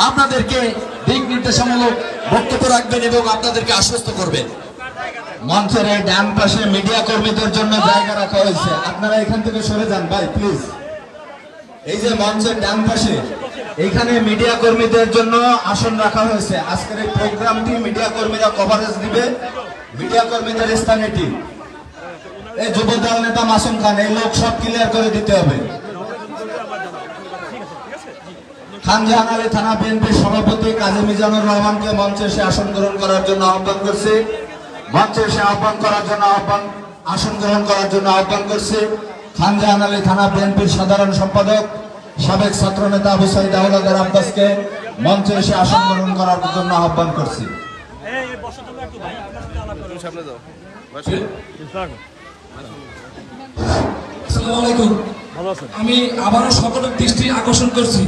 আপনাদেরকে দিক নির্দেশামূলক বক্তব্য রাখবেন এবং আপনাদেরকে আশ্বস্ত করবেন। মঞ্চের এই ডান পাশে মিডিয়া কর্মীদের জন্য জায়গা রাখা হয়েছে, আপনারা এখান থেকে সরে যান ভাই প্লিজ। এই যে মঞ্চের ডান পাশে এইখানে মিডিয়া কর্মীদের জন্য আসন রাখা হয়েছে। আজকের এই প্রোগ্রামটি মিডিয়া কর্মীরা কভারেজ দিবে। মিডিয়া কর্মীদের স্থান এটি। এই যুবদল নেতা মাসুম খান, এই লোক সব ক্লিয়ার করে দিতে হবে। খানজাহান আলী থানা বিএনপির সভাপতি কাজী মিজানুর রহমানকে মঞ্চে এসে আসন গ্রহণ করার জন্য আহ্বান করছে। মঞ্চে এসে আসন গ্রহণ করার জন্য আহ্বান করছে খানজাহান আলী থানা বিএনপির সাধারণ সম্পাদক সাবেক ছাত্র নেতা আবু সাইদ আওলাদের আব্বাসকে মঞ্চে এসে আসন গ্রহণ করার জন্য আহ্বান করছি। আমি আবারও সকলের দৃষ্টি আকর্ষণ করছি,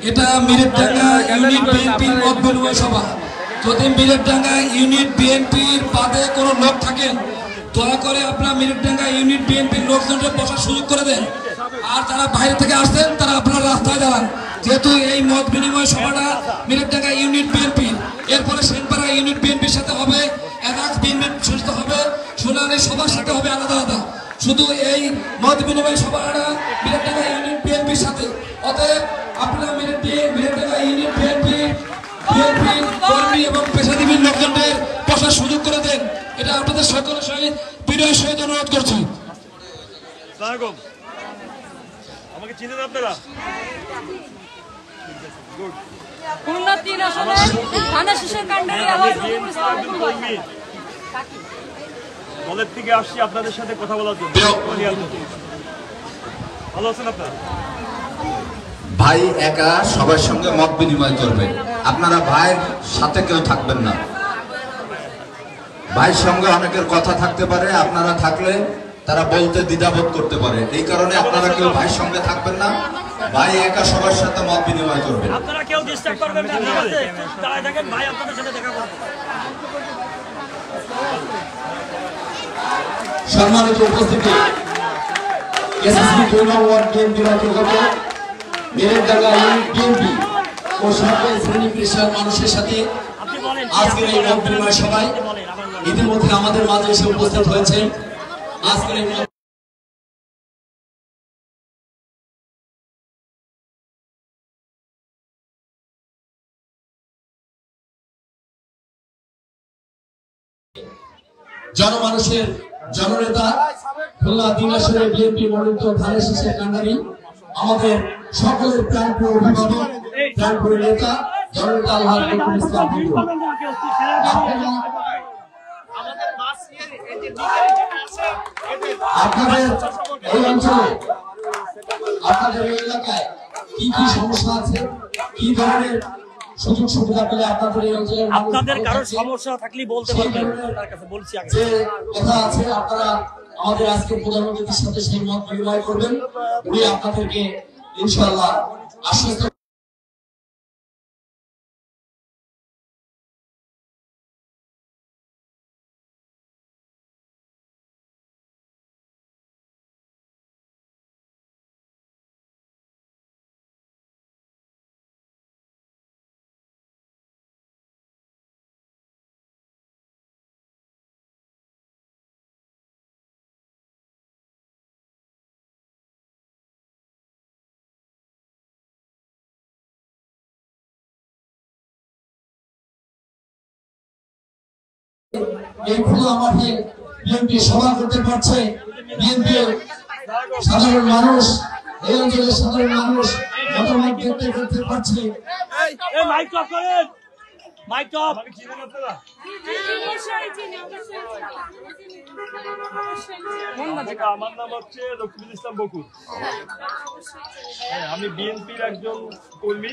এটা মিরেরডাঙ্গা ইউনিট বিএনপির মত বিনিময় সভা। যদি মিরেরডাঙ্গা ইউনিট বিএনপির বাদে কোনো লোক থাকেন, দয়া করে আপনারা মিরেরডাঙ্গা ইউনিট বিএনপির লোকজনকে বসার সুযোগ করে দেন। আর যারা বাইরে থেকে আসছেন তারা আপনারা রাস্তায় দাঁড়ান, যেহেতু এই মত বিনিময় সভাটা মিরেরডাঙ্গা ইউনিট বিএনপির। এরপরে সেনপাড়া ইউনিট বিএনপির সাথে হবে, এনাক্স বিএনপির সাথে হবে, সোনালী সবার সাথে হবে আলাদা আলাদা। শুধু এই মত বিনিময় সভাটা মিরেরডাঙ্গা ইউনিট বিএনপির সাথে। অতএব আপনারা মিরেরডাঙ্গা ইউনিট বিএনপির কর্মী এবং পেশাজীবীর লোকজনদের বসার সুযোগ করে দেন, এটা আপনাদের সকলের সহিত বিনয়ের সহিত অনুরোধ করছি। আমাকে চিনেন আপনারা? দলের থেকে আসছি আপনাদের সাথে কথা বলার জন্য। ভালো আছেন আপনারা? ভাই একা সবার সঙ্গে মত বিনিময় করবে, আপনারা ভাইয়ের সাথে কেউ থাকবেন না। ভাইয়ের সঙ্গে অনেকের কথা থাকতে পারে, আপনারা থাকলে তারা বলতে দ্বিধাবোধ করতে পারে। এই কারণে আপনারা কেউ ভাইয়ের সঙ্গে থাকবেন না, ভাই একা সবার সাথে মত বিনিময় করবেন। আপনারা কেউ ডিস্টার্ব করবেন না, দাঁড়ায় থাকেন, ভাই আপনাদের সাথে দেখা করবে। সম্মানিত উপস্থিতি, এসএসবি 2 নং ওয়ার্ড বিএনপির অন্তর্গত মিরেরডাঙ্গা ইউনিট বিএনপি ও সকল শ্রেণী পেশার মানুষের সাথে আজকের এই মত বিনিময় সভায় ইতিমধ্যে আমাদের মাঝে এসে উপস্থিত হয়েছেন। আজকের এই জনমানুষের জননেতা খুলনা 3 আসনের বিএনপি মনোনীত ধানের শীষের কান্ডারি, আমাদের সকলের প্রাণপ্রিয় অভিভাবক, প্রাণপ্রিয় নেতা জননেতা আলহাজ রফিকুল ইসলাম বিন্দু। আপনাদের এই অঞ্চলে, আপনাদের এই এলাকায় কি কি সমস্যা আছে, কি ধরনের সুযোগ সুবিধা পেলে আপনাদের এই অঞ্চলে আপনাদের কারো সমস্যা থাকলে বলতে পারবেন, তার কাছে বলছি আগে যে কথা আছে আপনারা আমাদের আজকে প্রধানমন্ত্রীর সাথে সেই মত বিনিময় করবেন। উনি আপনাদেরকে ইনশাআল্লাহ আশ্বস্ত এই খোলা মাঠে বিএনপি সভা করতে পারছে। বিএনপি সাধারণ মানুষ, এই অঞ্চলের সাধারণ মানুষ মতামত ব্যক্ত করতে পারছে। আমার নাম হচ্ছে রফিকুল ইসলাম বকুল, আমি বিএনপির একজন কর্মী।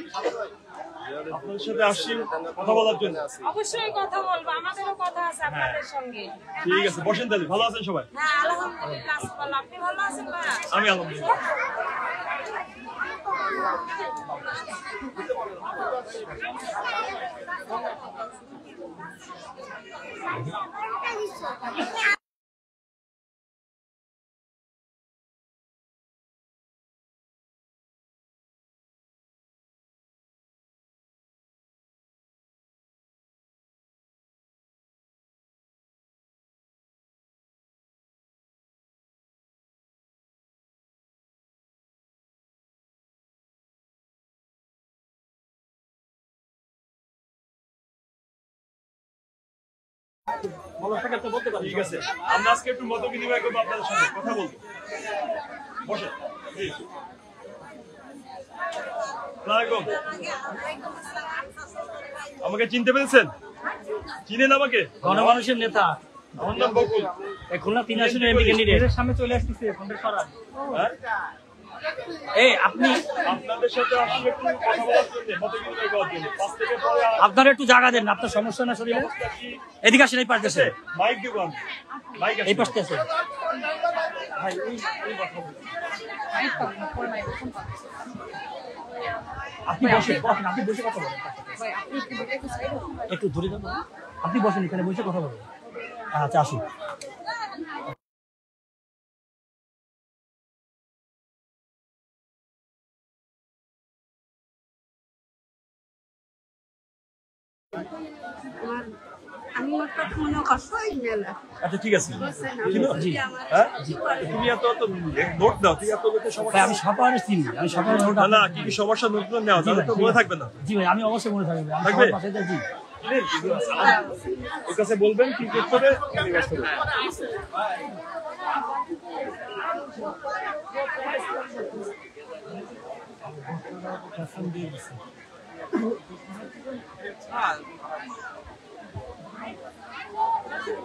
আপনাদের সাথে আসছি কথা বলার জন্য। অবশ্যই কথা বলবো, আমাদেরও কথা আছে আপনাদের সঙ্গে। ঠিক আছে, বসেন তাহলে। ভালো আছেন সবাই? হ্যাঁ আলহামদুলিল্লাহ, আপনি ভালো আছেন ভাই? আমি আলহামদুলিল্লাহ। ঠিক আছে, আমরা আজকে একটু মত বিনিময় করবো আপনাদের সাথে, কথা বলবো। বসে আমাকে চিনতে পেরেছেন? চিনেন আমাকে? গণমানুষের নেতা, আমার নাম বকুল। খুলনা 3 আসনের এমপি ক্যান্ডিডেট। সামনে চলে আসতেছে ফোনটা সরান। হ্যাঁ? এই আপনি আপনাদের সাথে আসলে একটু কথা বলার জন্য, মত বিনিময় করার জন্য 5 থেকে পরে আপনারা একটু জায়গা দেন, আপনার সমস্যা না শরীরে। এদিকে আসেন, এই পাশে আসেন। মাইক দিব আমি, মাইক এই পাশে আসেন। ভাই এই কথা বলুন। আপনি বসেন, বসেন, আপনি বসে কথা বলেন। একটু দূরে যান, আপনি বসেন, এখানে বসে কথা বলেন। আচ্ছা আসুন। আমি মনে কষ্টই মেলা আচ্ছা ঠিক আছে, হ্যাঁ? তুমি এত নোট দাও, তুই এত লোকের ভাই, সমস্যা। আমি সকালে চিনি, আমি সকালে নোট। না কি কি সমস্যা নোট নেওয়া, তাহলে তো মনে থাকবে না। জি ভাই, আমি অবশ্যই মনে থাকবে। আমি থাকবে? সবার পাশে যাই, জি। ওর কাছে বলবেন কি করতে হবে, আমি ব্যস্ত করবো।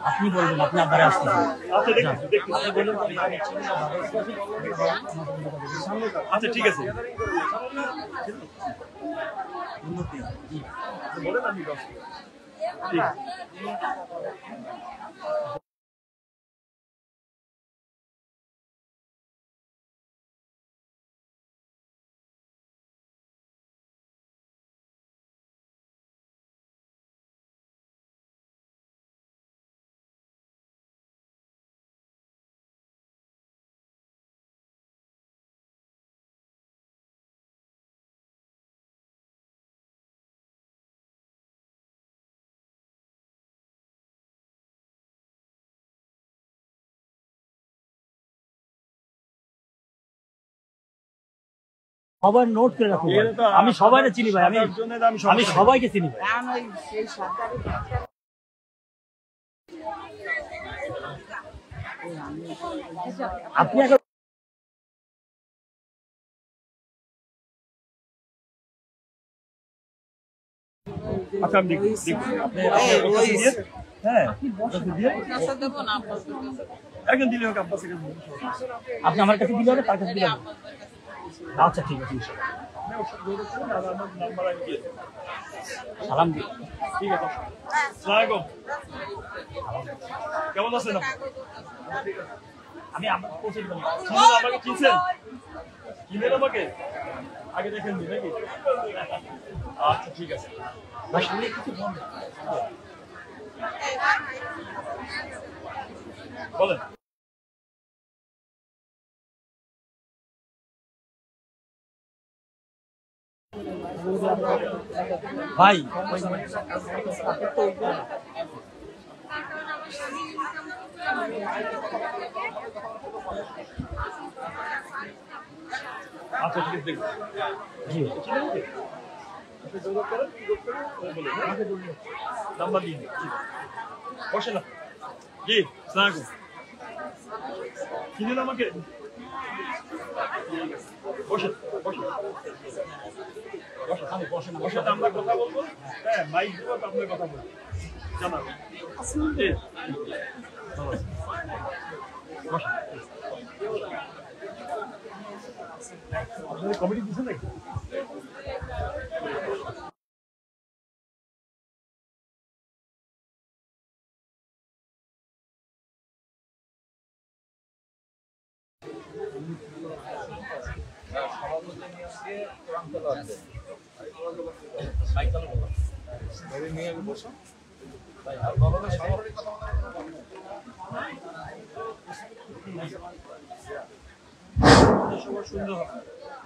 আপনি বলবেন, আপনি আবার আসছেন। আচ্ছা দেখি আচ্ছা ঠিক আছে, বলেন আমি ব্যস্ত। ঠিক আছে। সবার নোট করে রাখুন ভাই। আমি সবাইকে চিনি ভাই, আমি সবাইকে চিনি ভাই। আপনি এখন আচ্ছা আমি দেখি হ্যাঁ একজন দিলে হোক, আব্বাস থেকে আপনি আমার কাছে দিলে হবে, তার কাছে দিলে হবে। আচ্ছা ঠিক আছে, নাম্বার আমি দিয়ে দেবো। সালাম দিই। ঠিক আছে, আসসালামু আলাইকুম। কেমন আছেন আপনি? আমি আপনাকে পৌঁছে দেবো। চিনেন আমাকে? চিনছেন? চিনেন আমাকে? আগে দেখেন নি নাকি? আচ্ছা ঠিক আছে। সামনে কিছু বন্ধ। বলেন। ভাই আচ্ছা ঠিক আছে, দেখুন। জি নাম্বার দিন, বসে না। জি আসসালামু আলাইকুম। চিনেন আমাকে? বসেন বসেন বসেন বসেন, আমরা কথা বলবো। হ্যাঁ মাইক দিব, আপনার কথা বলবো, জানাবেন। জি ভালো আছেন? বসেন। আপনাদের কমিটি দিচ্ছে নাকি?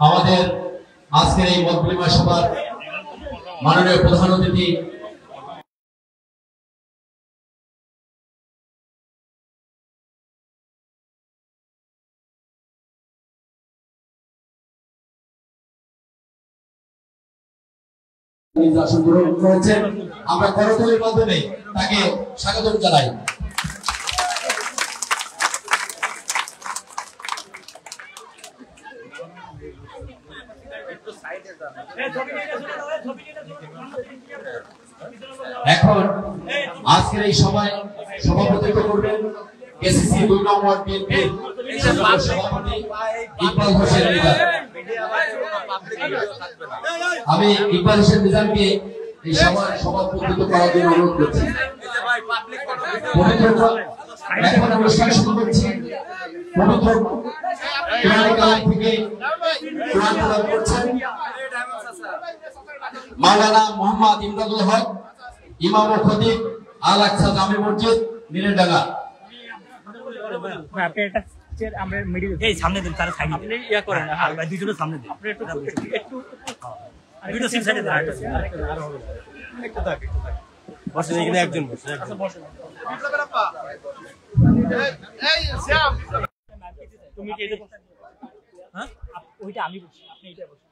আমাদের আজকের এই মত বিনিময় সভার মাননীয় প্রধান অতিথি আসন গ্রহণ করেছেন। আমরা করতালির মাধ্যমে তাকে স্বাগত জানাই। এখন আজকের এই সভায় সভাপতিত্ব করবেন কেসিসি 2 নং ওয়ার্ড বিএনপির সভাপতি ইকবাল হোসেন মিজান। আমি ইকবাল হোসেন মিজানকে এই সভায় সভাপতিত্ব করার জন্য অনুরোধ করছি। এখন অনুষ্ঠান শুরু করছি। পবিত্র কোরআন কালাম থেকে কোরআন তেলাওয়াত করছেন মাওলানা মোহাম্মদ ইমদাদুল হক, ইমাম ও খতিব আল আকসা জামে মসজিদ মিরেডাঙ্গা। এই সামনে দিন, তার সাইড আপনি ইয়া করেন না, আর ভাই দুইজনের সামনে দিন। আপনি একটু ভিডিও সিন সাইডে দাঁড়ান, আর হবে না, একটু থাক বসে, এখানে একজন বসে। আচ্ছা বসে এই শ্যাম, তুমি কি এটা বসে? হ্যাঁ ওইটা আমি বসি, আপনি এটা বসে।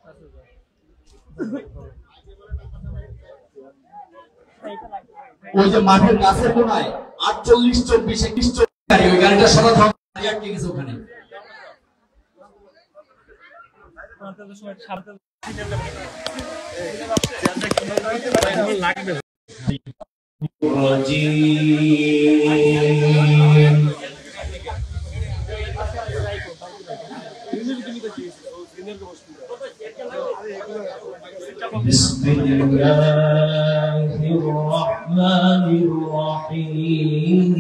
ওই যে মাঠের গাছের কোনায় 48 24 21 গাড়ি, ওই গাড়িটা সরাতে হবে, গাড়ি আটকে গেছে ওখানে। بسم الله الرحمن الرحيم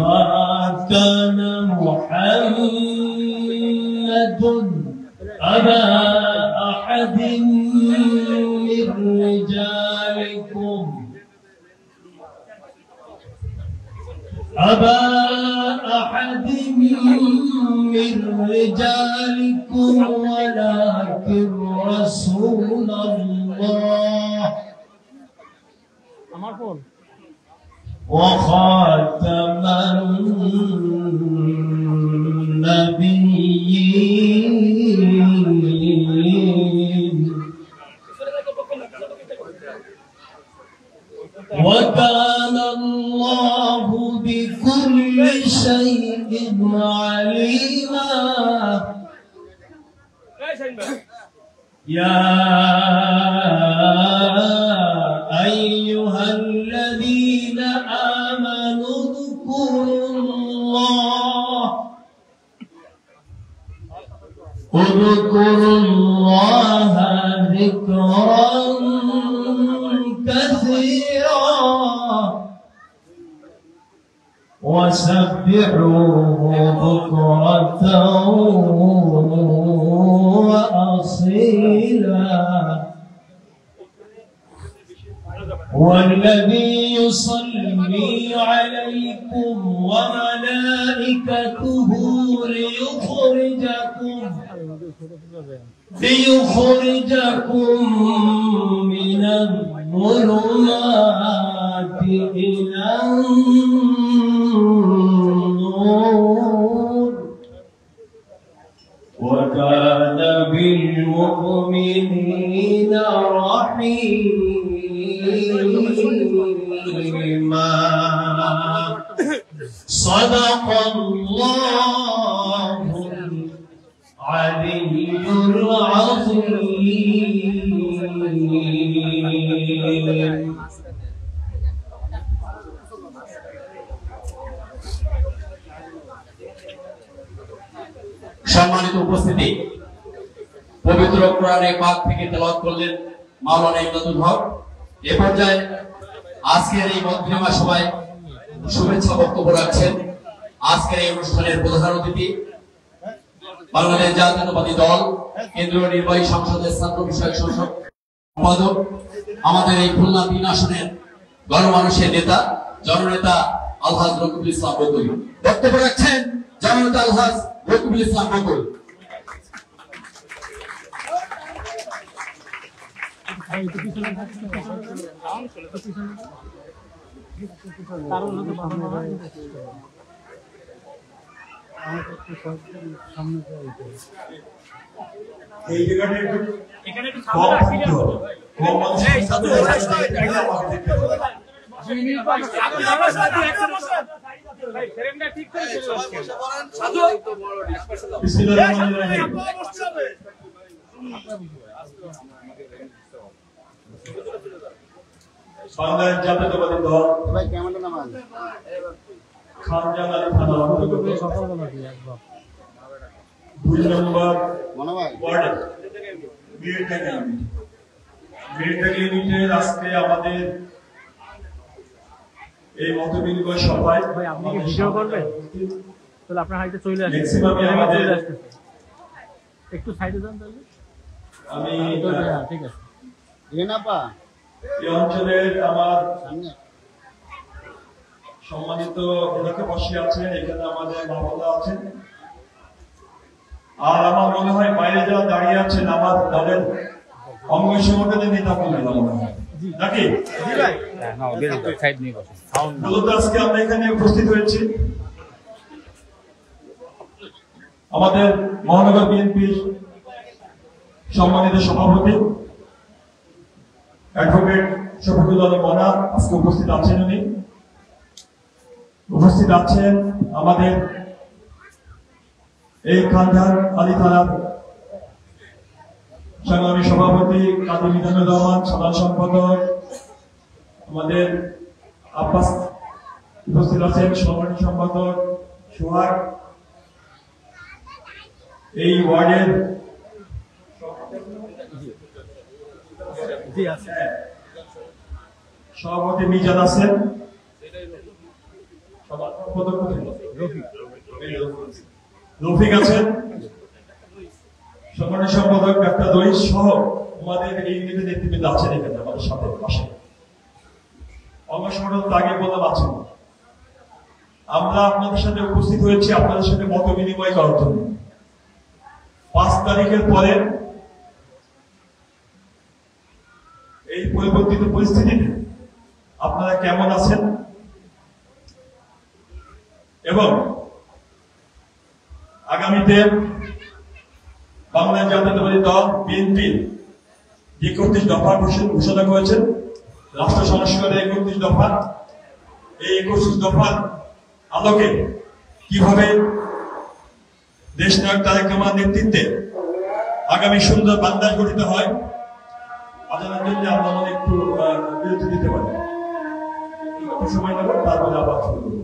ما كان محمد أبا أحد من رجالكم أبا أحد من رجالكم ولكن رسول الله وخاتم النبيين وكان الله بكل شيء عليما يا أيها الذين آمنوا اذكروا الله ذكرا كثيرا وسبحوه بكرة وأصيلا والذي يصلي عليكم وملائكته ليخرجكم من الظلمات إلى النور وكان بالمؤمنين رحيما صدق الله العلي العظيم সম্মানিত উপস্থিতি, পবিত্র কোরআনে পাক থেকে তেলাওয়াত করলেন মাওলানা ইমদাদুল হক। এ পর্যায়ে আজকের এই মধ্যমা সভায় শুভেচ্ছা বক্তব্য রাখছেন আজকের এই অনুষ্ঠানের প্রধান অতিথি বাংলাদেশ জাতীয়তাবাদী দল কেন্দ্রীয় নির্বাহী সংসদের ছাত্র বিষয়ক সম্পাদক, আমাদের এই খুলনা 3 আসনের গণমানুষের নেতা জননেতা আলহাজ রকিবুল ইসলাম বকুল। বক্তব্য রাখছেন জননেতা আলহাজ রকিবুল ইসলাম বকুল। এই জায়গাটা একটু এখানে একটু কম থাকতে হবে, কম মানুষ বাংলাদেশ জাতীয়তাবাদী দল খানজাহান থানা অন্তর্গত 2 নম্বর ওয়ার্ডে মিলিটারি ইউনিটের আজকে আমাদের এই মত বিনিময় সভায় আপনি কি ভিডিও করবেন? তাহলে আপনার হাইটে চলে আসবে, ম্যাক্সিমামই আমাদের একটু সাইডে যান তাহলে। আমি ঠিক আছে। এই অঞ্চলের আমার সম্মানিত এলাকাবাসী আছেন, এখানে আমাদের মামলা আছেন, আর আমার মনে হয় বাইরে যারা দাঁড়িয়ে আছেন আমার দলের অঙ্গ সংগঠনের নেতা কর্মীরা মনে হয় নাকি? মূলত আজকে আমরা এখানে উপস্থিত হয়েছি আমাদের মহানগর বিএনপির সম্মানিত সভাপতি অ্যাডভোকেট শফিকুল আলম মনা আজকে উপস্থিত আছেন। উনি উপস্থিত আছেন আমাদের এই খানজাহান আলী থানার সংগ্রামী সভাপতি কাজী মিজানুর রহমান, সাধারণ সম্পাদক আমাদের আব্বাস, উপস্থিত আছেন সংগঠন সম্পাদক সোহাগ, এই ওয়ার্ডের সভাপতি মিজান আছেন, রফিক আছেন, সংগঠন সম্পাদক ডাক্তার দইস সহ আমাদের এই ইউনিটের নেতৃবৃন্দ আছেন এখানে আমাদের সাথে পাশে। অঙ্গ সংগঠন আগে বললাম আছেন। আমরা আপনাদের সাথে উপস্থিত হয়েছি আপনাদের সাথে মত বিনিময় করার জন্য। 5 তারিখের পরে এই পরিবর্তিত পরিস্থিতিতে আপনারা কেমন আছেন এবং আগামীতে বাংলাদেশ জাতীয়তাবাদী দল বিএনপি 31 দফা ঘোষণা করেছেন রাষ্ট্র সংস্কারের 31 দফা। এই 31 দফার আলোকে কিভাবে দেশ নায়ক তারেক রহমানের নেতৃত্বে আগামী সুন্দর বাংলাদেশ গঠিত হয় আজানের জন্য আমরা মনে একটু বিরতি দিতে পারি, একটু সময় নেব, তারপরে আবার শুরু করব।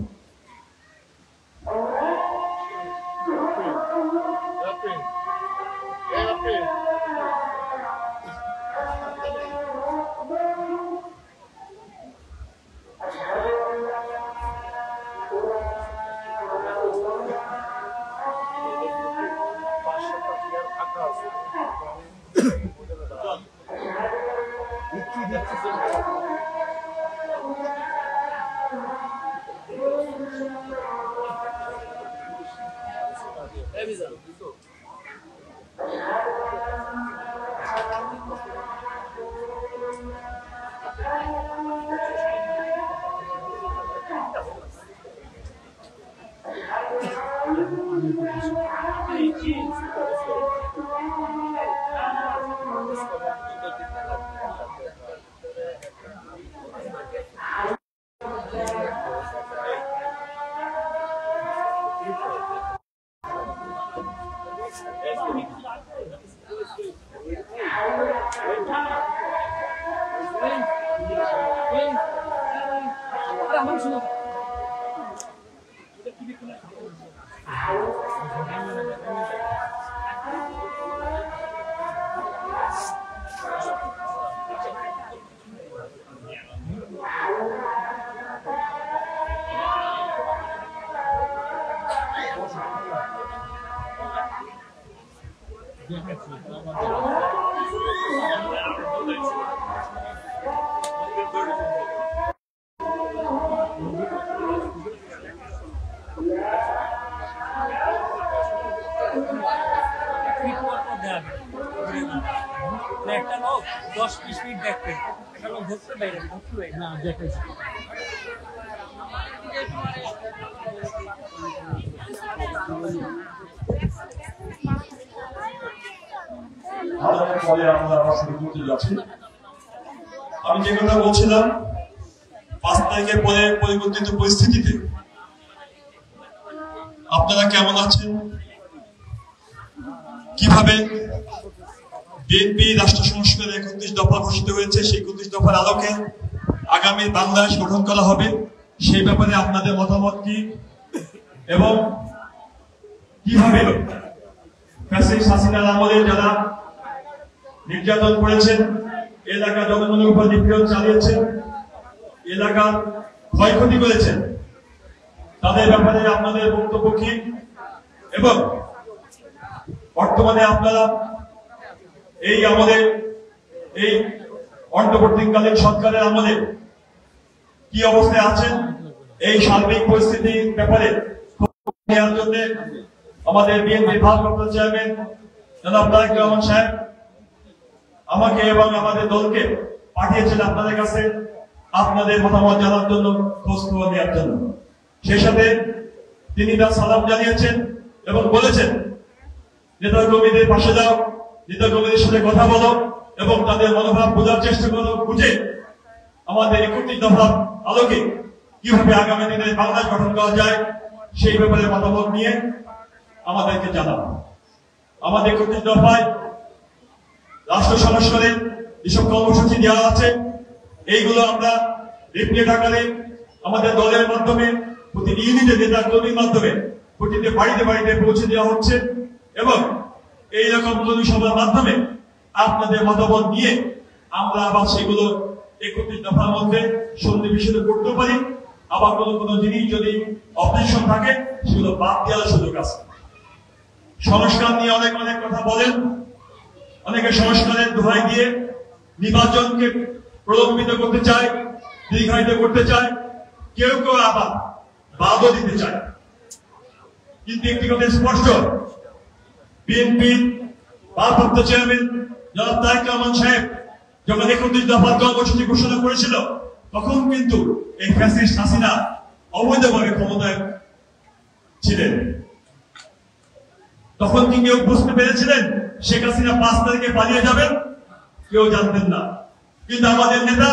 একটা লোক 10-20 মিনিট দেখবে, একটা লোক ধরতে বাইরে না দেখেছি। পরে আমরা শুরু করতে যাচ্ছি। আমি যে কথা বলছিলাম, 5 তারিখের পরে পরিবর্তিত পরিস্থিতিতে আপনারা কেমন আছেন, কিভাবে বিএনপি রাষ্ট্র সংস্কারের 31 দফা ঘোষিত হয়েছে, সেই 31 দফার আলোকে আগামী বাংলাদেশ গঠন করা হবে, সেই ব্যাপারে আপনাদের মতামত কি, এবং কিভাবে ফ্যাসিস্ট হাসিনার আমলে যারা নির্যাতন করেছেন, এলাকা জনগণের উপর নিপীড়ন চালিয়েছেন, এলাকার ক্ষয়ক্ষতি করেছেন, তাদের ব্যাপারে আপনাদের বক্তব্য কি, এবং বর্তমানে আপনারা এই আমলে, এই অন্তর্বর্তীকালীন সরকারের আমলে কি অবস্থায় আছেন, এই সার্বিক পরিস্থিতির ব্যাপারে নেওয়ার জন্য আমাদের বিএনপি ভারপ্রাপ্ত চেয়ারম্যান জনাব তারেক রহমান সাহেব আমাকে এবং আমাদের দলকে পাঠিয়েছেন আপনাদের কাছে আপনাদের মতামত জানার জন্য, খোঁজ খবর নেওয়ার জন্য। সেই সাথে তিনি তার সালাম জানিয়েছেন এবং বলেছেন, নেতা কর্মীদের পাশে যাও, নেতা কর্মীদের সাথে কথা বলো এবং তাদের মনোভাব বোঝার চেষ্টা করো, বুঝে আমাদের 31 দফার আলোকে কিভাবে আগামী দিনে বাংলাদেশ গঠন করা যায় সেই ব্যাপারে মতামত নিয়ে আমাদেরকে জানাবো। আমাদের 31 দফায় রাষ্ট্র সংস্কারের যেসব কর্মসূচি দেওয়া আছে, এইগুলো আমরা লিফলেট আকারে আমাদের দলের মাধ্যমে, প্রতিটি ইউনিটের নেতা কর্মীর মাধ্যমে প্রতিটি বাড়িতে বাড়িতে পৌঁছে দেওয়া হচ্ছে, এবং এইরকম জনসভার মাধ্যমে আপনাদের মতামত নিয়ে আমরা আবার সেগুলো 31 দফার মধ্যে সন্নিবেশিত করতে পারি। আবার কোনো জিনিস যদি অপশন থাকে সেগুলো বাদ দেওয়ার সুযোগ আছে। সংস্কার নিয়ে অনেক কথা বলেন, অনেকে সংস্কারের দোহাই দিয়ে নির্বাচনকে প্রলম্বিত করতে চায়, দীর্ঘায়িত করতে চায়, কেউ আবার বাদও দিতে চায়। কিন্তু একটি কথা স্পষ্ট, বিএনপি ভারপ্রাপ্ত চেয়ারম্যান জনাব তারেক রহমান সাহেব যখন 31 দফার কর্মসূচি ঘোষণা করেছিল, তখন কিন্তু এই ফ্যাসিস্ট হাসিনা অবৈধভাবে ক্ষমতায় ছিলেন। তখন কি কেউ বুঝতে পেরেছিলেন শেখ হাসিনা 5 তারিখে পালিয়ে যাবেন? কেউ জানতেন না। কিন্তু আমাদের নেতা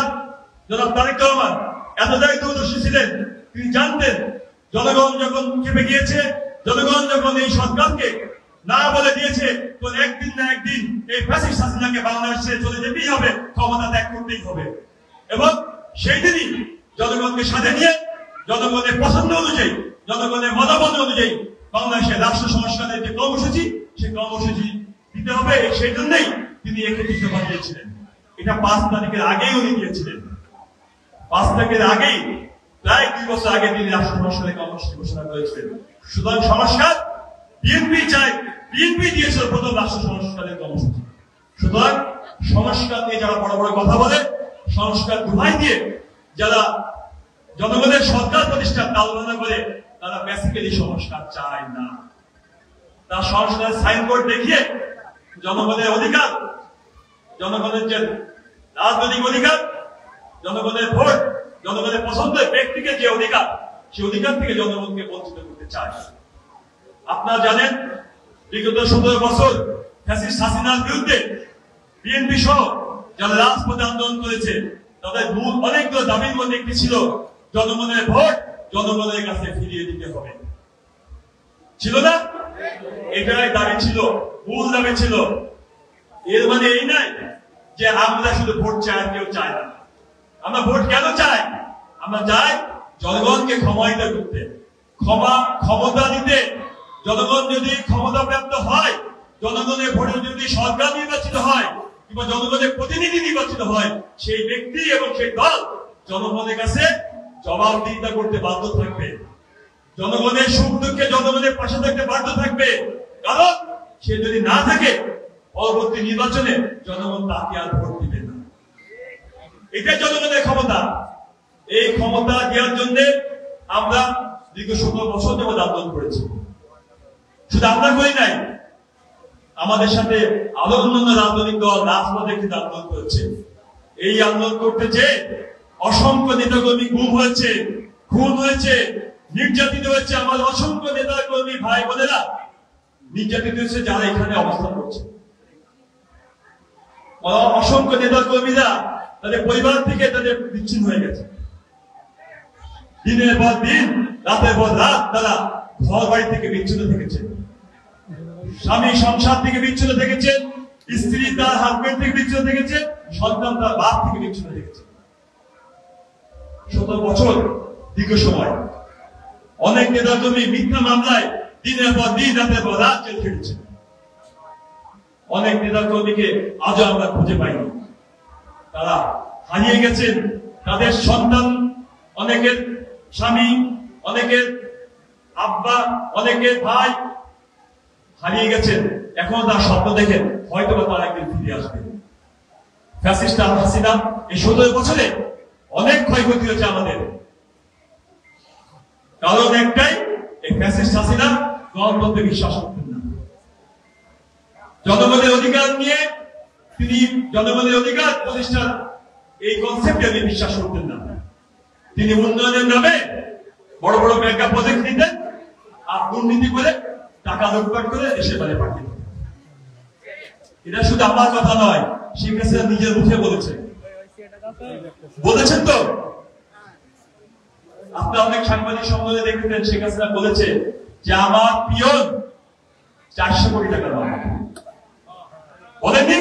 জনাব তারেক রহমান এতটাই দূরদর্শী ছিলেন, তিনি জানতেন জনগণ যখন খেপে গিয়েছে, জনগণ যখন এই সরকারকে না বলে দিয়েছে, তো একদিন না একদিন এই ফ্যাসিস্ট হাসিনাকে বাংলাদেশে চলে যেতেই হবে, ক্ষমতা ত্যাগ করতেই হবে। এবং সেই দিনই জনগণকে সাথে নিয়ে, জনগণের পছন্দ অনুযায়ী, জনগণের মতামত অনুযায়ী বাংলাদেশের রাষ্ট্র সংস্কারের যে কর্মসূচি, সেই কর্মসূচি দিতে হবে। সেই জন্যই তিনি 31 দফা দিয়েছিলেন। এটা 5 তারিখের আগেই উনি দিয়েছিলেন। 5 তারিখের আগেই, প্রায় 2 বছর আগে তিনি রাষ্ট্র সংস্কারের কর্মসূচি ঘোষণা করেছিলেন। সুতরাং সংস্কার বিএনপি চায়, বিএনপি দিয়েছিল প্রথম রাষ্ট্র সংস্কারের কর্মসূচি। সুতরাং সংস্কার নিয়ে যারা বড় বড় কথা বলে, সংস্কার দোহাই দিয়ে যারা জনগণের সরকার প্রতিষ্ঠার তালবানা করে, তারা বেসিক্যালি সংস্কার চায় না। তার সংস্কারের সাইনবোর্ড দেখিয়ে জনগণের অধিকার, জনগণের যে রাজনৈতিক অধিকার, জনগণের ভোট, জনগণের পছন্দের ব্যক্তিকে যে অধিকার, সেই অধিকার থেকে জনগণকে বঞ্চিত করতে চায়। আপনারা জানেন, বিগত 17 বছর ফ্যাসিস্ট হাসিনার বিরুদ্ধে বিএনপি সহ যারা রাজপথে আন্দোলন করেছে, তাদের মূল অনেকগুলো দাবির মধ্যে একটি ছিল জনগণের ভোট জনগণের কাছে ফিরিয়ে দিতে হবে। ছিল না? এটাই দাবি ছিল, মূল দাবি ছিল। এর মানে এই নয় যে আমরা শুধু ভোট চাই আর কেউ চায় না। আমরা ভোট কেন চাই? আমরা চাই জনগণকে ক্ষমায়িত করতে, ক্ষমতা দিতে। জনগণ যদি ক্ষমতা প্রাপ্ত হয়, জনগণের ভোটে যদি সরকার নির্বাচিত হয় কিংবা জনগণের প্রতিনিধি নির্বাচিত হয়, সেই ব্যক্তি এবং সেই দল জনগণের কাছে জবাবদিহিতা করতে বাধ্য থাকবে। জনগণের সুখ দুঃখে জনগণের পাশে থাকতে বাধ্য থাকবে। কারণ সে যদি না থাকে, পরবর্তী নির্বাচনে জনগণ তাকে আর ভোট দিবে না। এটা জনগণের ক্ষমতা। এই ক্ষমতা দেওয়ার জন্য আমরা দীর্ঘ 17 বছর যাবত আন্দোলন করেছি। শুধু আমরা করি নাই, আমাদের সাথে আরো অন্যান্য রাজনৈতিক দল রাজপথে কিন্তু আন্দোলন করেছে। এই আন্দোলন করতে যে অসংখ্য নেতাকর্মী গুম হয়েছে, খুন হয়েছে, নির্যাতিত হয়েছে আমার অসংখ্য নেতা কর্মী ভাই বোনেরা, নির্যাতিত হয়েছে যারা এখানে অবস্থান করছে। অসংখ্য নেতা কর্মীরা তাদের পরিবার থেকে তাদের বিচ্ছিন্ন হয়ে গেছে। দিনের পর দিন, রাতের পর রাত তারা ঘর বাড়ি থেকে বিচ্ছিন্ন থেকেছে, স্বামী সংসার থেকে বিচ্ছিন্ন থেকেছে, স্ত্রী তার হাজবেন্ড থেকে বিচ্ছিন্ন থেকেছে, সন্তান তার বাপ থেকে বিচ্ছিন্ন থেকেছে। 17 বছর দীর্ঘ সময় অনেক নেতা কর্মী মিথ্যা মামলায় দিনের পর দিন, রাতের পর রাত জেল খেটেছে। অনেক নেতা কর্মীকে আজও আমরা খুঁজে পাইনি, তারা হারিয়ে গেছেন। তাদের সন্তান, অনেকের স্বামী, অনেকের আব্বা, অনেকের ভাই হারিয়ে গেছেন। এখন তার স্বপ্ন দেখেন হয়তো তারা একদিন ফিরে আসবে। ফ্যাসিস্ট হাসিনা এই 17 বছরে অনেক ক্ষয়ক্ষতি হয়েছে আমাদের, কারণ একটাই, এই ফ্যাসিস্ট হাসিনা গণতন্ত্রে বিশ্বাস করতেন না। জনগণের অধিকার নিয়ে তিনি জনগণের অধিকার প্রতিষ্ঠার এই কনসেপ্টে তিনি বিশ্বাস করতেন না। তিনি উন্নয়নের নামে বড় বড় মেগা প্রজেক্ট নিতেন আর দুর্নীতি করে টাকা লুটপাট করে দেশের বাইরে পাঠিয়ে দিতেন। এটা শুধু আমার কথা নয়, শেখ হাসিনা নিজের মুখে বলেছেন তো। আপনারা অনেক সাংবাদিক সম্মেলনে দেখতেন, শেখ হাসিনা বলেছে যে আমার পিয়ন 400 কোটি টাকার মালিক। বলেননি?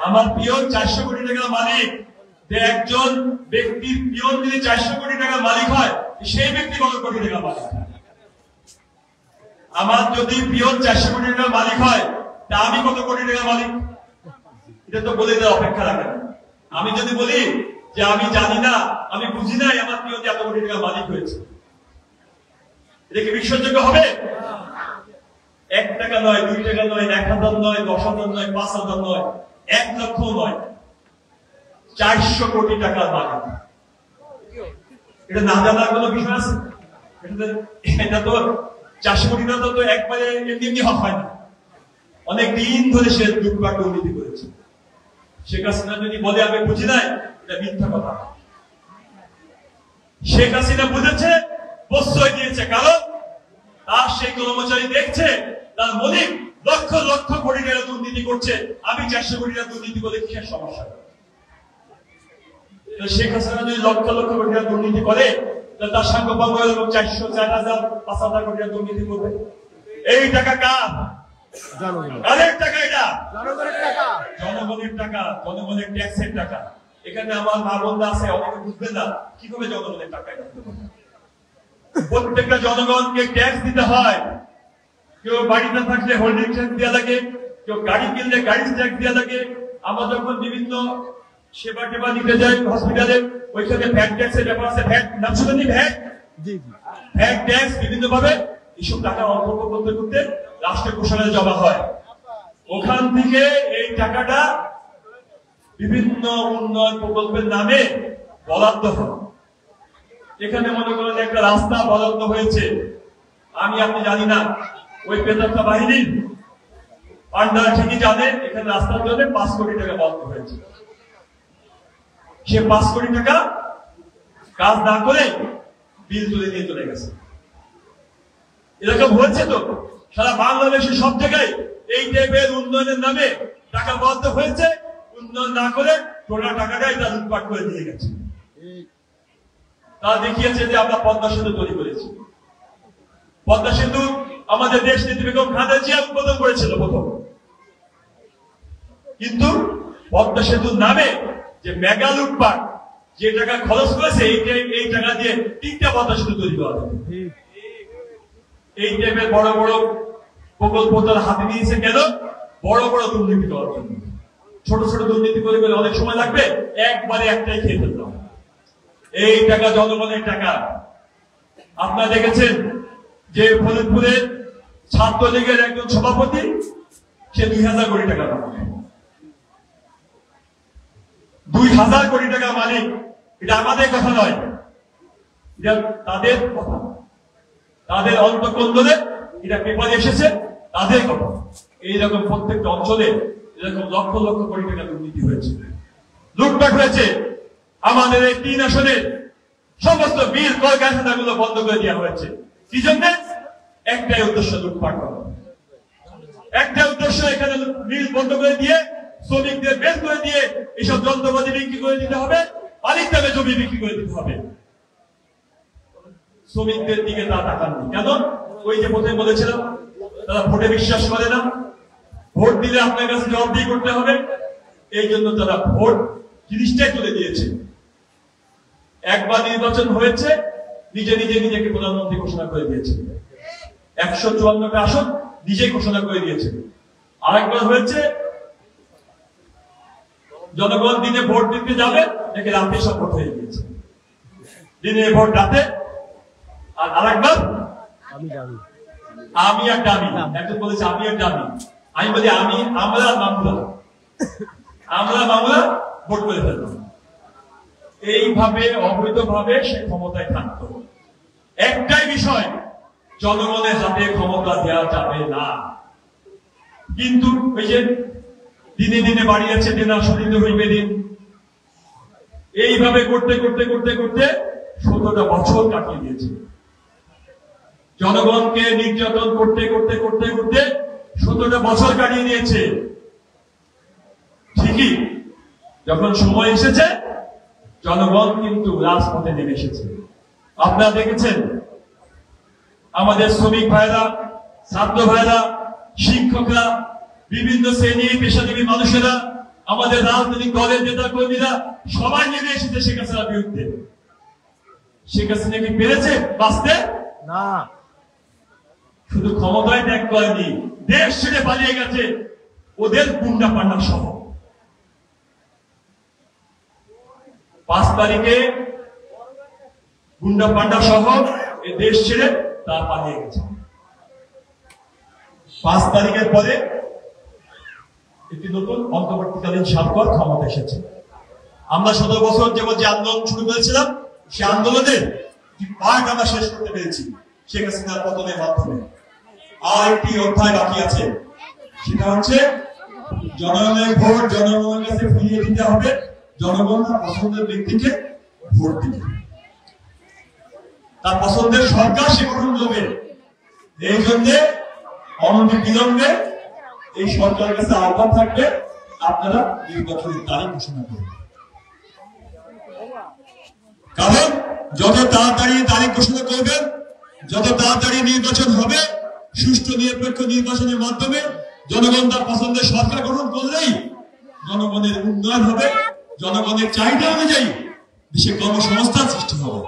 আমার পিয়ন 400 কোটি টাকার মালিক। একজন ব্যক্তির পিয়ন যদি 400 কোটি টাকার মালিক হয়, সেই ব্যক্তি কত কোটি টাকার মালিক? আমার যদি পিয়ন 400 কোটি টাকার মালিক হয়, তা আমি কত কোটি টাকার মালিক? এটা তো বলে দেওয়ার অপেক্ষা রাখে না। আমি যদি বলি যে আমি জানি না, আমি বুঝি নাই আমার পিয়ন এত কোটি টাকার মালিক হয়েছে, এটা কি বিশ্বাসযোগ্য হবে? 1 টাকা নয়, 2 টাকা নয়, 1000 নয়, 10,000 নয়, 5,000 নয়, 1 লক্ষ নয়, 400 কোটি টাকার মালিক। এটা না জানার কোনো বিষয় আছে? এটা তো 400 কোটি টাকা তো একবারে এমনি হয় না। অনেক দিন ধরে সে লুটপাট দুর্নীতি করেছে। শেখ হাসিনা যদি বলে আমি বুঝি নাই, এটা মিথ্যা কথা। শেখ হাসিনা বুঝেছে, প্রশ্রয় দিয়েছে, কারণ তার সেই কর্মচারী দেখছে তার মনিব লক্ষ লক্ষ কোটি টাকা দুর্নীতি করছে, আমি 400 কোটি টাকা দুর্নীতি করলে কিসের সমস্যা? শেখ হাসিনা যদি লক্ষ লক্ষ কোটি টাকা দুর্নীতি করে, তার সাংগপাঙ্গ 400, 4,000, 5,000 কোটি টাকা দুর্নীতি করবে। এই টাকা কার? কাদের টাকা? এটা জনগণের টাকা, জনগণের ট্যাক্সের টাকা। এখানে আমার মা বোনরা আছে, অনেকে বুঝবেন না কিভাবে জনগণের টাকা। প্রত্যেকটা জনগণকে ট্যাক্স দিতে হয়। কেউ বাড়িতে থাকলে হোল্ডিং ট্যাক্স দেওয়া লাগে, কেউ গাড়ি কিনলে গাড়ি ট্যাক্স দেওয়া লাগে। আমরা যখন বিভিন্ন সেবা টেবা নিতে যাই হসপিটালে, ওইখানে ভ্যাট ট্যাক্সের ব্যাপার আছে। ভ্যাট নাম শুনেনি? ভ্যাট ট্যাক্স বিভিন্ন ভাবে এইসব টাকা অন্তর্ভুক্ত করতে করতে রাষ্ট্রের কোষাগারে জমা হয়। ওখান থেকে এই টাকাটা বিভিন্ন উন্নয়ন প্রকল্পের নামে বরাদ্দ হয়। এখানে মনে করেন একটা রাস্তা বরাদ্দ হয়েছে, আমি আপনি জানি না, ওই পেতাত্তা বাহিনীর আন্ডার ঠিকই জানেন এখানে রাস্তার জন্য 5 কোটি টাকা বরাদ্দ হয়েছে। সে 5 কোটি টাকা কাজ না করে বিল তুলে নিয়ে চলে গেছে। এরকম হয়েছে তো সারা বাংলাদেশের সব জায়গায় এই টাইপের উন্নয়নের নামে টাকা বরাদ্দ হয়েছে, উন্নয়ন না করে টোটাল টাকাটাই তারা লুটপাট করে দিয়ে গেছে। তারা দেখিয়েছে যে আমরা পদ্মা সেতু তৈরি করেছি। পদ্মা সেতু আমাদের দেশ নেত্রী বেগম খালেদা জিয়া উদ্বোধন করেছিল প্রথম, কিন্তু পদ্মা সেতুর নামে যে মেগা লুটপাট, যে টাকা খরচ করেছে এই টাকা দিয়ে 3টা পদ্মা সেতু তৈরি করা যাবে। এই টাইপের বড় বড় প্রকল্প তারা হাতে নিয়েছে কেন? বড় বড় দুর্নীতি করার জন্য। ছোট ছোট দুর্নীতি করে অনেক সময় লাগবে, একবারে একটাই খেয়ে ফেলতে হবে। এই টাকা জনগণের টাকা। আপনারা দেখেছেন যে ফরিদপুরের ছাত্রলীগের একজন সভাপতি, সে 2000 কোটি টাকা মালিক। 2000 কোটি টাকা মালিক। এটা আমাদের কথা নয়, এটা তাদের কথা, তাদের অন্তঃকন্দলে এটা পেপারে এসেছে, তাদের কথা। এইরকম প্রত্যেকটা অঞ্চলে এরকম লক্ষ লক্ষ কোটি টাকা দুর্নীতি হয়েছে, লুটপাট হয়েছে। আমাদের এই 3 আসনের সমস্ত মিল কলকারখানাগুলো বন্ধ করে দেওয়া হয়েছে। কি জন্য? একটাই উদ্দেশ্য, লুটপাট করা। একটা উদ্দেশ্য, এখানে মিল বন্ধ করে দিয়ে শ্রমিকদের বের করে দিয়ে এইসব যন্ত্রপাতি বিক্রি করে দিতে হবে, মালিক দামে জমি বিক্রি করে দিতে হবে। শ্রমিকদের দিকে তা তাকাননি। কেন? ওই যে প্রথমে বলেছিলাম, তারা ভোটে বিশ্বাস করে না, ভোট দিলে আপনার কাছে জবাবদিহি করতে হবে, এই জন্য তারা ভোট জিনিসটাই তুলে দিয়েছে। একবার নির্বাচন হয়েছে, নিজে নিজেকে প্রধানমন্ত্রী ঘোষণা করে দিয়েছে, 154টা আসন নিজেই ঘোষণা করে দিয়েছে। আরেকবার হয়েছে, জনগণ দিনে ভোট দিতে যাবে, দেখে রাতে সব ভোট হয়ে গিয়েছে, দিনে ভোট রাতে। আর আরেকবার আমি আর ডামি, একজন বলেছে আমি আর ডামি, আমি বলি আমরা মামলা ভোট করে ফেললাম। এইভাবে অবৈধভাবে সে ক্ষমতায় থাকতো। একটাই বিষয়, জনগণের হাতে ক্ষমতা দেওয়া যাবে না। কিন্তু ওই যে দিনে দিনে বাড়িয়েছে, দেনা শোধিত হইবে দিন, এইভাবে করতে করতে করতে করতে 17টা বছর কাটিয়ে দিয়েছে। জনগণকে নির্যাতন করতে করতে করতে করতে 17টা বছর কাটিয়ে দিয়েছে। ঠিকই যখন সময় এসেছে, জনগণ কিন্তু রাজপথে নেমে এসেছে। আপনারা দেখেছেন, আমাদের শ্রমিক ভাইরা, ছাত্র ভাইরা, শিক্ষকরা, বিভিন্ন শ্রেণী পেশাজীবী মানুষেরা, আমাদের রাজনৈতিক দলের নেতা কর্মীরা সবাই নেমে এসেছে শেখ হাসিনার বিরুদ্ধে। শেখ হাসিনা কি পেরেছে বাঁচতে? না, শুধু ক্ষমতায় ত্যাগ করেনি, দেশ ছেড়ে পালিয়ে গেছে ওদের গুন্ডা পান্ডা সহ। 5 তারিখে গুন্ডা পান্ডা সহ এই দেশ ছেড়ে তারা পালিয়ে গেছে। 5 তারিখের পরে একটি নতুন অন্তর্বর্তীকালীন সরকার ক্ষমতা এসেছে। আমরা 17 বছর যাবত যে আন্দোলন শুরু করেছিলাম, সেই আন্দোলনের পার্ট আমরা শেষ করতে পেরেছি শেখ হাসিনার পতনের মাধ্যমে। আর একটি অধ্যায় বাকি আছে, সেটা হচ্ছে জনগণের ভোট জনগণের কাছে ফিরিয়ে দিতে হবে, জনগণ তার পছন্দের ব্যক্তিকে ভোট দিবে, তার পছন্দের সরকার সে গঠন করবে। এই জন্য অনতিবিলম্বে এই সরকারের কাছে আহ্বান থাকবে, আপনারা নির্বাচনের তারিখ ঘোষণা করবেন। কারণ যত তাড়াতাড়ি তারিখ ঘোষণা করবেন, যত তাড়াতাড়ি নির্বাচন হবে, সুষ্ঠু নিরপেক্ষ নির্বাচনের মাধ্যমে জনগণ তার পছন্দের সরকার গঠন করলেই জনগণের উন্নয়ন হবে, জনগণের চাহিদা অনুযায়ী দেশে কর্মসংস্থান সৃষ্টি হবে।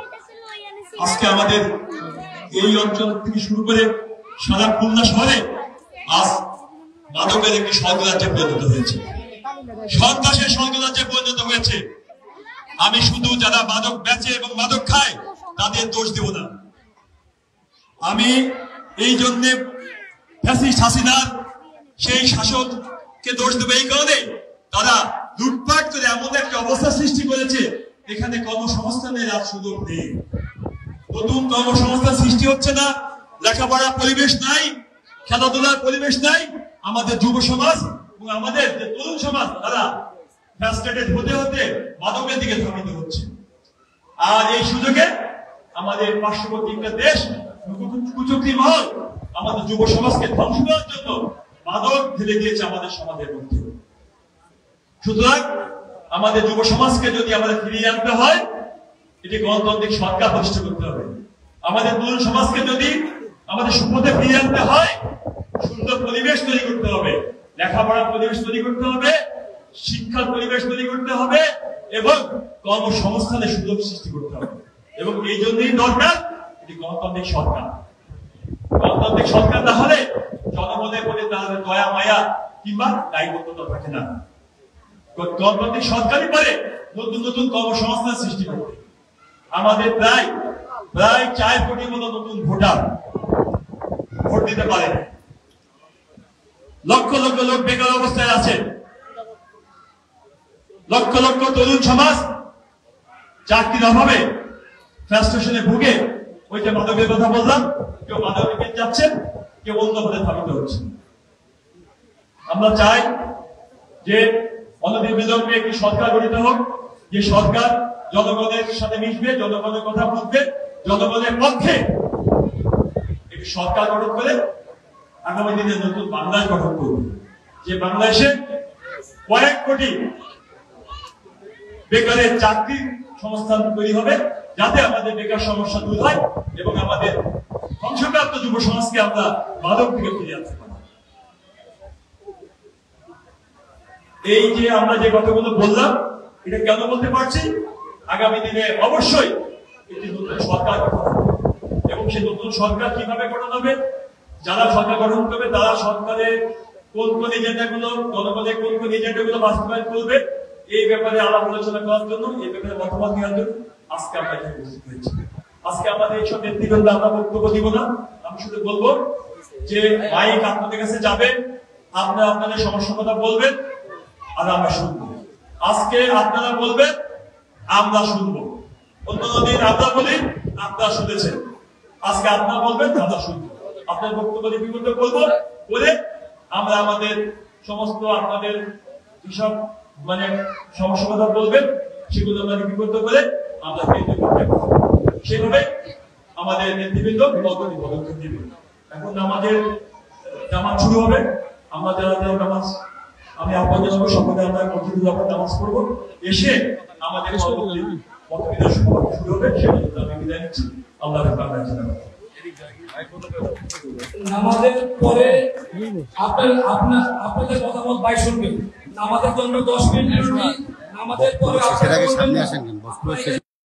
আজকে আমাদের এই অঞ্চল থেকে শুরু করে সারা খুলনা শহরে আজ মাদকের একটি স্বর্গরাজ্যে পরিণত হয়েছে, সন্ত্রাসের স্বর্গরাজ্যে পরিণত হয়েছে। আমি শুধু যারা মাদক বেচে এবং মাদক খায় তাদের দোষ দেব না, আমি এই জন্য ফ্যাসিস্ট হাসিনার সেই শাসককে দোষ দেব। এই কারণে তারা লুটপাট করে এমন একটা অবস্থা সৃষ্টি করেছে, এখানে কর্মসংস্থানের আর সুযোগ নেই, নতুন কর্মসংস্থান সৃষ্টি হচ্ছে না, লেখাপড়ার পরিবেশ নাই, খেলাধুলার পরিবেশ নাই। আমাদের যুব সমাজ এবং আমাদের যে তরুণ সমাজ, তারা ফ্রাস্ট্রেটেড হতে হতে মাদকের দিকে ধাবিত হচ্ছে। আর এই সুযোগে আমাদের পার্শ্ববর্তী একটা দেশ কুচক্রী মহল আমাদের যুব সমাজকে ধ্বংস করার জন্য মাদক ঢেলে দিয়েছে আমাদের সমাজের মধ্যে। সুতরাং আমাদের যুব সমাজকে যদি আমাদের ফিরিয়ে আনতে হয়, এটি গণতান্ত্রিক সরকার প্রতিষ্ঠা করতে হবে। আমাদের তরুণ সমাজকে যদি আমাদের সুপথে ফিরিয়ে আনতে হয়, সুন্দর পরিবেশ তৈরি করতে হবে, লেখাপড়ার পরিবেশ তৈরি করতে হবে, শিক্ষার পরিবেশ তৈরি করতে হবে এবং কর্মসংস্থানের সুযোগ সৃষ্টি করতে হবে। এবং এই জন্যই দরকার এটি গণতান্ত্রিক সরকার। গণতান্ত্রিক সরকার না হলে জনগণের প্রতি তাদের দয়া মায়া কিংবা দায়বদ্ধতা থাকে না। গণতান্ত্রিক সরকারই পারে নতুন নতুন কর্মসংস্থান সৃষ্টি করতে। আমাদের প্রায় 4 কোটি মতো নতুন ভোটার ভোট দিতে পারে, লক্ষ লক্ষ লোক বেকার অবস্থায় আছে, লক্ষ লক্ষ তরুণ সমাজ চাকরির অভাবে ফ্রাস্ট্রেশনে ভুগে, ওই যে মাদকের কথা বললাম, কেউ মাদকে যাচ্ছেন, কেউ অন্য পথে ধাবিত হচ্ছে। আমরা চাই যে অনতিবিলম্বে একটি সরকার গঠিত হোক, যে সরকার জনগণের সাথে মিশবে, জনগণের কথা বুঝবে, জনগণের পক্ষে একটি সরকার গঠন করে আগামী দিনে নতুন বাংলাদেশ গঠন করবে, যে বাংলাদেশে কয়েক কোটি বেকারের চাকরি সংস্থান তৈরি হবে, যাতে আমাদের বেকার সমস্যা দূর হয় এবং আমাদের ধ্বংসপ্রাপ্ত যুব সমাজকে আমরা মাদক থেকে ফিরে আনতে পারি। এই যে আমরা যে কথাগুলো বললাম, এটা কেন বলতে পারছি? আগামী দিনে অবশ্যই একটি নতুন সরকার গঠন হবে এবং সেই নতুন সরকার কিভাবে গঠন হবে, যারা সরকার গঠন করবে তারা সরকারের কোন কোন এজেন্ডাগুলো, জনগণের কোন কোন এজেন্ডাগুলো বাস্তবায়ন করবে, এই ব্যাপারে আলাপ আলোচনা করার জন্য, এই ব্যাপারে মতামত দেওয়ার জন্য আজকে আমরা এখানে উপস্থিত হয়েছি। আজকে আমাদের এইসব নেতৃবৃন্দ আমরা বক্তব্য দিব না, আমি শুধু বলবো যে মাইক আপনাদের কাছে যাবে, আপনারা আপনাদের সমস্যার কথা বলবেন আর আমরা শুনবো। আজকে আপনারা বলবেন, আমরা শুনবো। অন্যদিন আমরা বলি, আপনারা শুনেছেন। আজকে আপনারা বলবেন, আমরা শুনবো। আপনার বক্তব্য লিপিবদ্ধ করবো, বলে আমরা আমাদের সমস্ত আপনাদের যেসব সমস্যার কথা বলবেন সেগুলো আমরা লিপিবদ্ধ করে আমরা সেভাবে আমাদের নেতৃবৃন্দ পদক্ষেপ নেবে। এখন আমাদের নামাজ শুরু হবে। আমরা যারা নামাজ, আমি আপনাদের সঙ্গে সকলে আমরা মসজিদে যখন নামাজ পড়বো, এসে আমাদের পরবর্তী বক্তৃতা শুরু হবে। সেটা আমি বিদায় নিচ্ছি। আল্লাহ হাফেজ। নামাজের পরে আপনাদের মতামত ভাই শুনবেন। নামাজের জন্য 10 মিনিট, নামাজের পরে